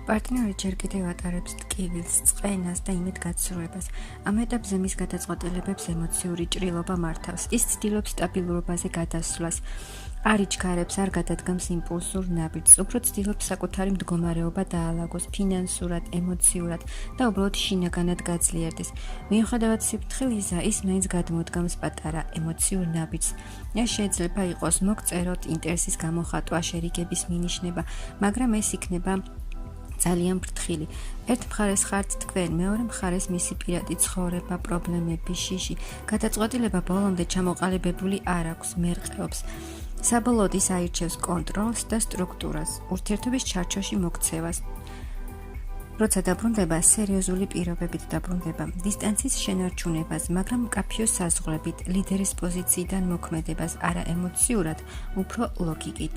პარტნიორი ჯერ კიდევ ატარებს ტკივილს, წყენას და იმედგაცრუებას. ამ ეტაპზე მის გადაწყვეტილებებს ემოციური ჭრილობა მართავს. ის ცდილობს სტაბილურობაზე გადასვლას. არ იჩქარებს, არ გადადგამს იმპულსურ ნაბიჯს, უფრო ცდილობს საკუთარი მდგომარეობა დაალაგოს ფინანსურად, ემოციურად და უბრალოდ შინაგანად გაძლიერდეს. მიუხედავად სიფრთხილისა, ის მაინც გადმოდგამს პატარა ემოციურ ნაბიჯს. ეს შეიძლება იყოს მოგწეროთ, ინტერესის გამოხატვა, შერიგების მინიშნება, მაგრამ ეს იქნება ძალიან ფრთხილი. ერთ მხარეს ხართ თქვენ, მეორე მხარეს მისი პირადი ცხოვრება, პრობლემები, შიში. გადაწყვეტილება ბოლომდე ჩამოყალიბებული არ აქვს, მერყეობს. საბოლოოდ ის აირჩევს კონტროლს და სტრუქტურას, ურთიერთობის ჩარჩოში მოქცევას. როცა დაბრუნდება, სერიოზული პირობებით დაბრუნდება, დისტანციის შენარჩუნებას, მაგრამ მკაფიო საზღვრებით, ლიდერის პოზიციიდან მოქმედებას, არა ემოციურად, უფრო ლოგიკით.